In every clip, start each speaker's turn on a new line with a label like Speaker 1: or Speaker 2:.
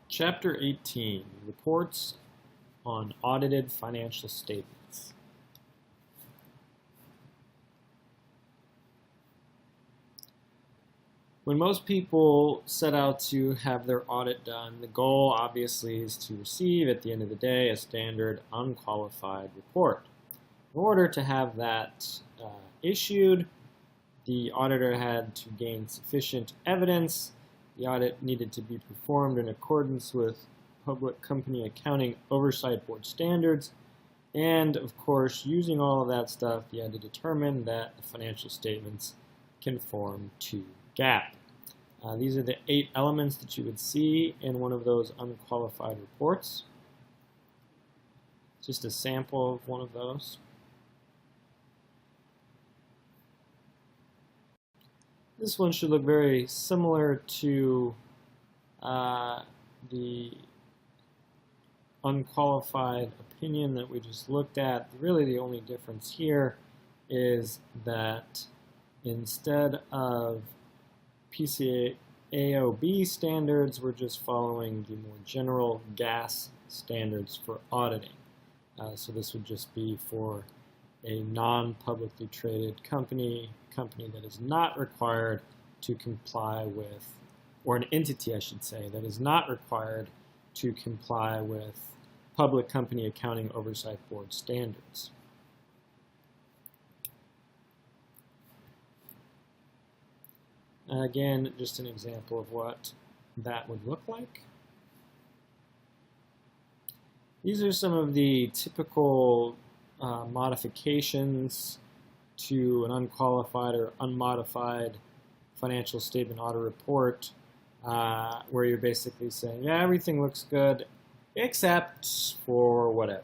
Speaker 1: Chapter 18, Reports on Audited Financial Statements. When most people set out to have their audit done, the goal obviously is to receive at the end of the day a standard unqualified report. In order to have that issued, the auditor had to gain sufficient evidence. The audit needed to be performed in accordance with Public Company Accounting Oversight Board standards. And of course, using all of that stuff, you had to determine that the financial statements conform to GAAP. These are the 8 elements that you would see in one of those unqualified reports. Just a sample of one of those. This one should look very similar to the unqualified opinion that we just looked at. Really, the only difference here is that instead of PCAOB standards, we're just following the more general GAS standards for auditing. So this would just be for a non-publicly traded company that is not required to comply with, or an entity, I should say, that is not required to comply with Public Company Accounting Oversight Board standards. Again, just an example of what that would look like. These are some of the typical modifications to an unqualified or unmodified financial statement audit report, where you're basically saying, yeah, everything looks good except for whatever.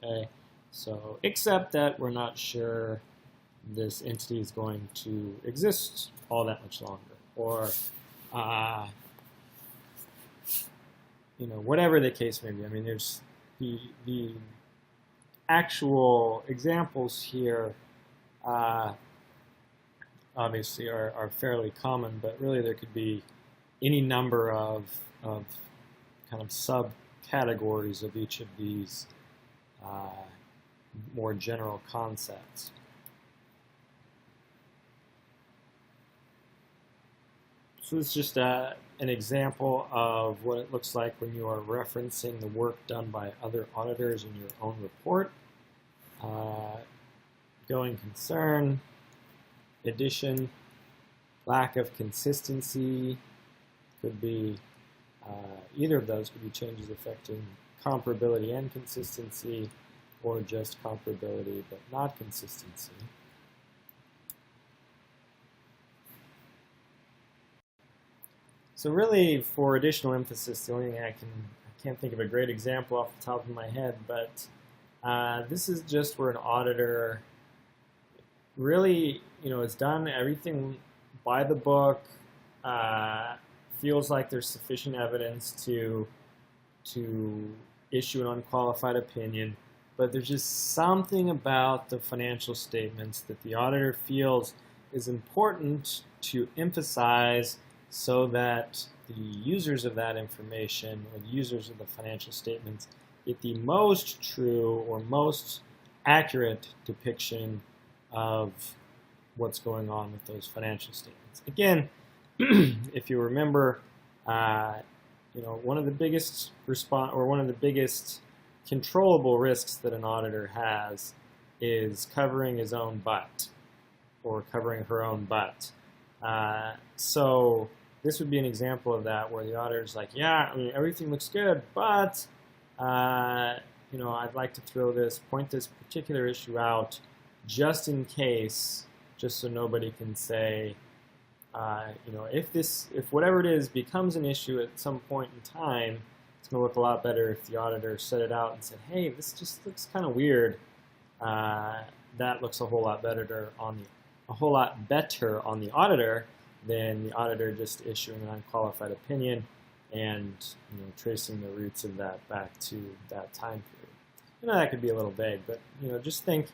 Speaker 1: Okay, so except that we're not sure this entity is going to exist all that much longer, or whatever the case may be. I mean, there's the actual examples here obviously are fairly common, but really there could be any number of kind of subcategories of each of these more general concepts. So this is just an example of what it looks like when you are referencing the work done by other auditors in your own report. Going concern, addition, lack of consistency, could be either of those could be changes affecting comparability and consistency, or just comparability but not consistency. So really, for additional emphasis, the only thing I can't think of a great example off the top of my head, but this is just where an auditor really, has done everything by the book, feels like there's sufficient evidence to issue an unqualified opinion, but there's just something about the financial statements that the auditor feels is important to emphasize so that the users of that information, or the users of the financial statements, get the most true or most accurate depiction of what's going on with those financial statements. Again, if you remember, one of the biggest controllable risks that an auditor has is covering his own butt, or covering her own butt. So this would be an example of that, where the auditor's like, yeah, I mean, everything looks good, but I'd like to point this particular issue out just in case, just so nobody can say, if whatever it is becomes an issue at some point in time, it's going to look a lot better if the auditor set it out and said, hey, this just looks kind of weird. That looks a whole lot better on the auditor than the auditor just issuing an unqualified opinion and tracing the roots of that back to that time period. That could be a little vague, but just think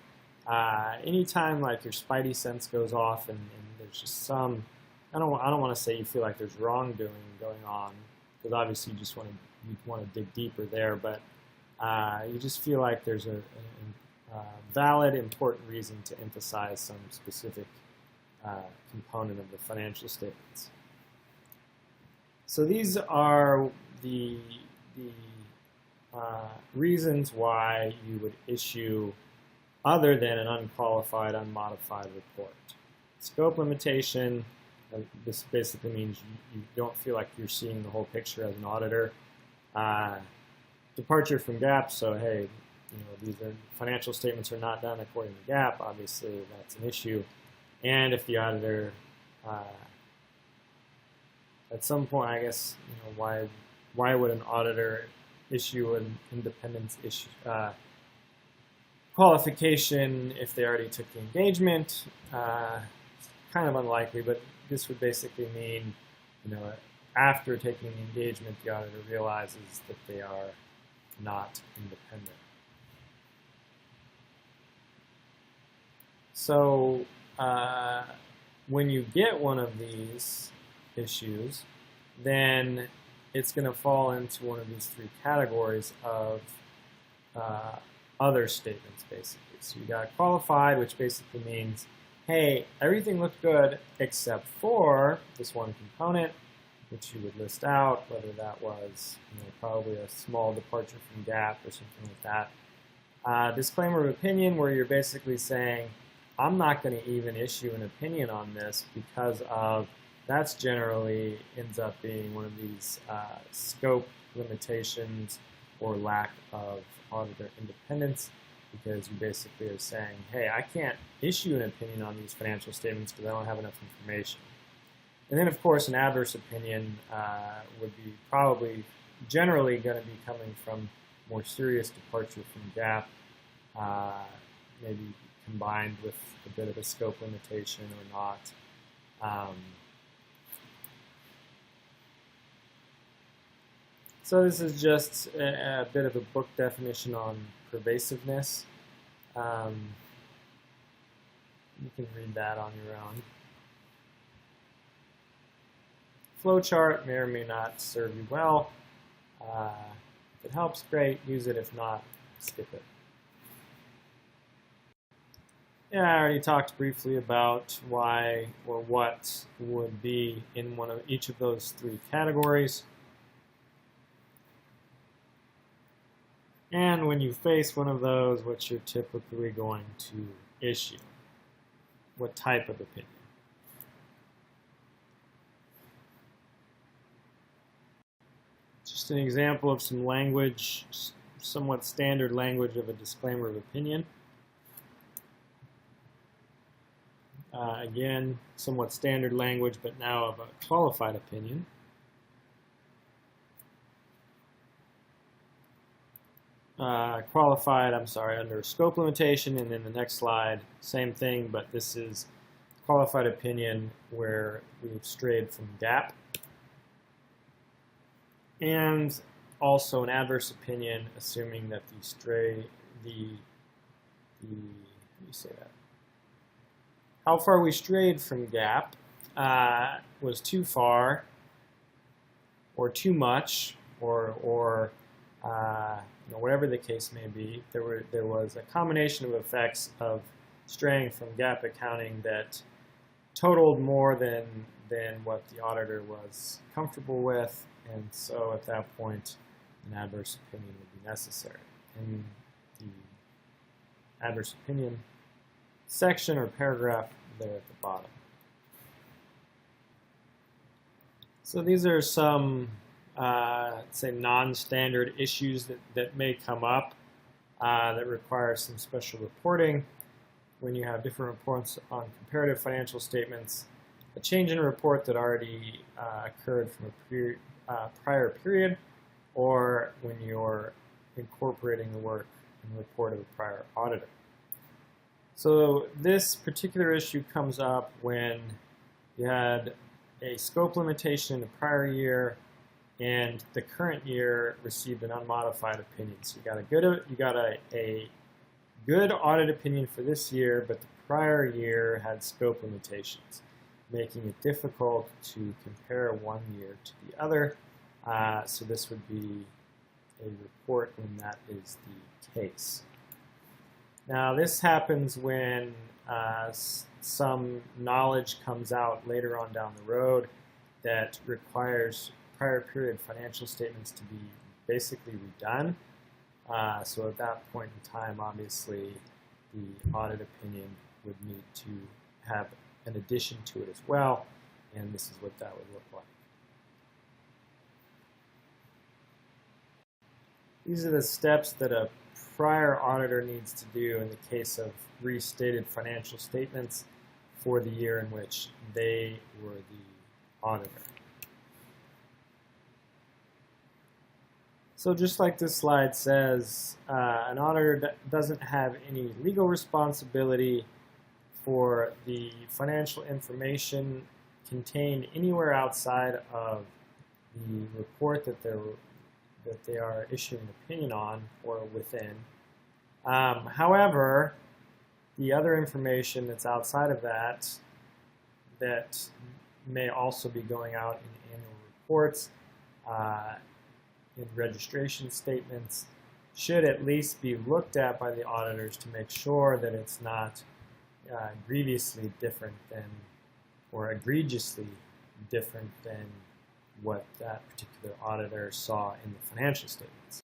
Speaker 1: anytime like your spidey sense goes off and there's just some, I don't want to say you feel like there's wrongdoing going on, because obviously you want to dig deeper there, but you just feel like there's a valid, important reason to emphasize some specific component of the financial statements. So these are the reasons why you would issue other than an unqualified, unmodified report. Scope limitation, this basically means you don't feel like you're seeing the whole picture as an auditor. Departure from GAAP, so hey, these financial statements are not done according to GAAP, obviously that's an issue. And if the auditor, at some point, I guess, why would an auditor issue an independence qualification if they already took the engagement? Kind of unlikely, but this would basically mean, after taking the engagement, the auditor realizes that they are not independent. So when you get one of these issues, then it's going to fall into one of these three categories of other statements, basically. So you got qualified, which basically means, hey, everything looked good except for this one component, which you would list out, whether that was probably a small departure from GAAP or something like that. Disclaimer of opinion, where you're basically saying, I'm not going to even issue an opinion on this because of that's generally ends up being one of these scope limitations or lack of auditor independence, because you basically are saying, hey, I can't issue an opinion on these financial statements because I don't have enough information. And then, of course, an adverse opinion would be probably generally going to be coming from more serious departure from GAAP, maybe combined with a bit of a scope limitation or not. So this is just a bit of a book definition on pervasiveness. You can read that on your own. Flowchart may or may not serve you well. If it helps, great. Use it. If not, skip it. Yeah, I already talked briefly about why or what would be in one of each of those three categories. And when you face one of those, what you're typically going to issue. What type of opinion? Just an example of some language, somewhat standard language of a disclaimer of opinion. Again, somewhat standard language, but now of a qualified opinion. Under scope limitation, and then the next slide, same thing, but this is qualified opinion where we've strayed from GAAP. And also an adverse opinion, assuming that how far we strayed from GAAP was too far, or too much, or whatever the case may be. There was a combination of effects of straying from GAAP accounting that totaled more than what the auditor was comfortable with, and so at that point, an adverse opinion would be necessary. In the adverse opinion section or paragraph there at the bottom. So these are some say non-standard issues that may come up that require some special reporting. When you have different reports on comparative financial statements, a change in a report that already occurred from a prior period, or when you're incorporating the work and report of a prior auditor. So this particular issue comes up when you had a scope limitation in the prior year, and the current year received an unmodified opinion. So you got a good audit opinion for this year, but the prior year had scope limitations, making it difficult to compare one year to the other. So this would be a report when that is the case. Now this happens when some knowledge comes out later on down the road that requires prior period financial statements to be basically redone. So at that point in time, obviously, the audit opinion would need to have an addition to it as well, and this is what that would look like. These are the steps that a prior auditor needs to do in the case of restated financial statements for the year in which they were the auditor. So just like this slide says, an auditor doesn't have any legal responsibility for the financial information contained anywhere outside of the report that they are issuing an opinion on or within. However, the other information that's outside of that may also be going out in annual reports, in registration statements, should at least be looked at by the auditors to make sure that it's not grievously different than, or egregiously different than what that particular auditor saw in the financial statements.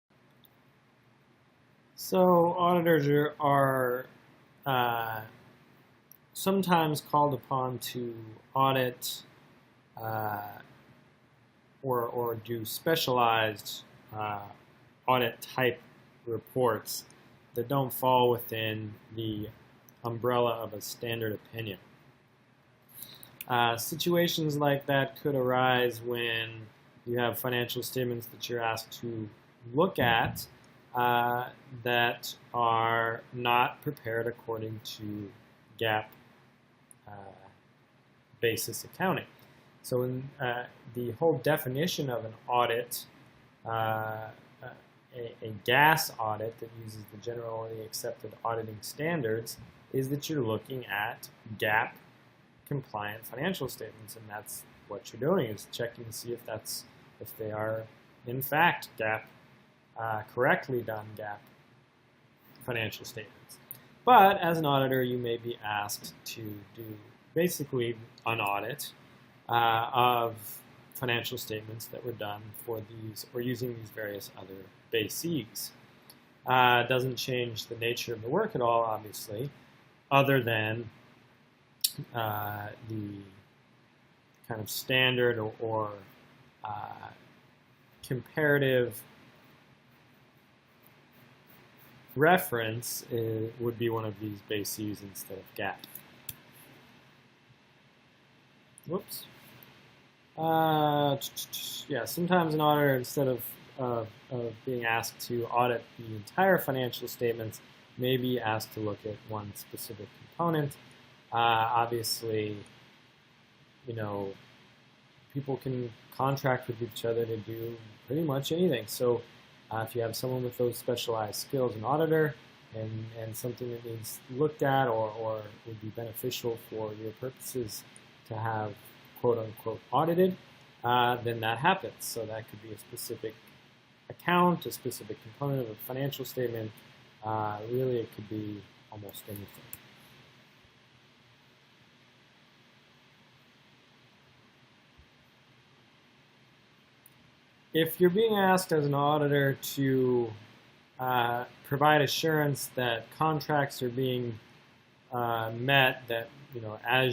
Speaker 1: So auditors are sometimes called upon to audit or do specialized audit type reports that don't fall within the umbrella of a standard opinion. Situations like that could arise when you have financial statements that you're asked to look at that are not prepared according to GAAP basis accounting. So in the whole definition of an audit, a GAS audit that uses the generally accepted auditing standards, is that you're looking at GAAP compliant financial statements, and that's what you're doing, is checking to see if they are in fact GAAP correctly done GAAP financial statements. But as an auditor, you may be asked to do basically an audit of financial statements that were done for these or using these various other bases. It doesn't change the nature of the work at all, obviously, other than the kind of standard or comparative reference would be one of these bases instead of GAAP. Whoops. Yeah, sometimes an auditor, instead of being asked to audit the entire financial statements, may be asked to look at one specific component. Obviously, people can contract with each other to do pretty much anything. So if you have someone with those specialized skills, an auditor, and something that needs looked at or would be beneficial for your purposes to have quote-unquote audited, then that happens. So that could be a specific account, a specific component of a financial statement. Really, it could be almost anything. If you're being asked as an auditor to provide assurance that contracts are being met, that I'm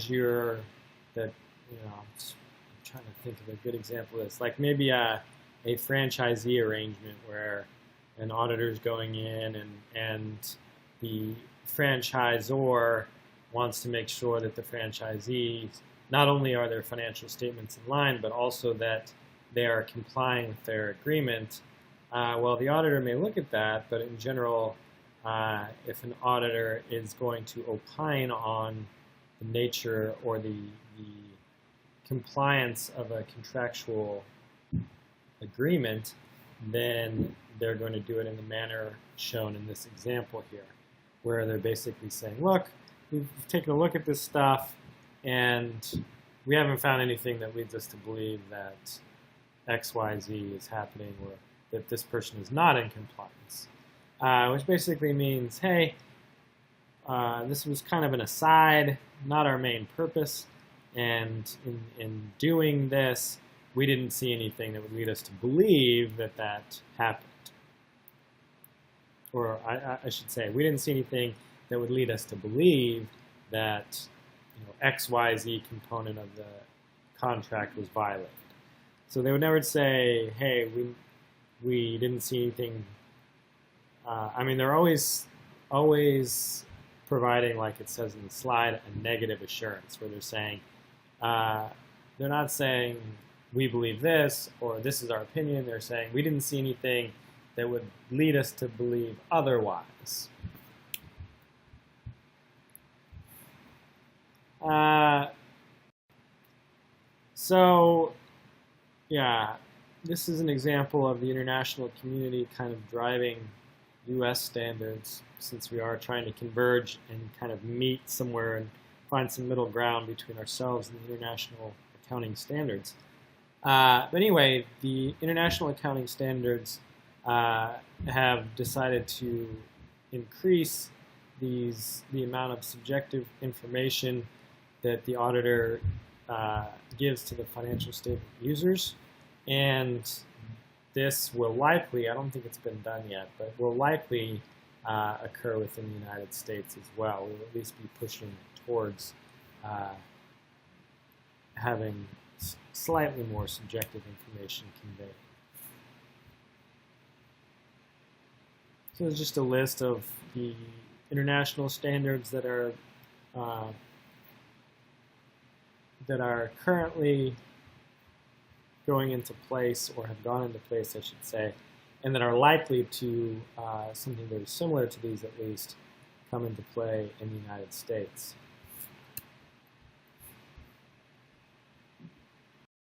Speaker 1: trying to think of a good example of this, like maybe a franchisee arrangement where an auditor is going in and the franchisor wants to make sure that the franchisees, not only are their financial statements in line, but also that they are complying with their agreement. Well, the auditor may look at that, but in general, if an auditor is going to opine on the nature or the compliance of a contractual agreement, then they're going to do it in the manner shown in this example here, where they're basically saying, look, we've taken a look at this stuff, and we haven't found anything that leads us to believe that XYZ is happening or that this person is not in compliance. Which basically means, hey, this was kind of an aside, not our main purpose, and in doing this, we didn't see anything that would lead us to believe that that happened. Or I should say, we didn't see anything that would lead us to believe that XYZ component of the contract was violated. So they would never say, hey, we didn't see anything. I mean, they're always providing, like it says in the slide, a negative assurance, where they're saying, they're not saying we believe this or this is our opinion. They're saying we didn't see anything that would lead us to believe otherwise. So, yeah, this is an example of the international community kind of driving U.S. standards, since we are trying to converge and kind of meet somewhere and find some middle ground between ourselves and the international accounting standards. But anyway, the international accounting standards have decided to increase the amount of subjective information that the auditor gives to the financial statement users, and this will likely, I don't think it's been done yet, but will likely occur within the United States as well. We'll at least be pushing towards having slightly more subjective information conveyed. So it's just a list of the international standards that are currently going into place, or have gone into place, I should say, and that are likely to, something very similar to these at least, come into play in the United States.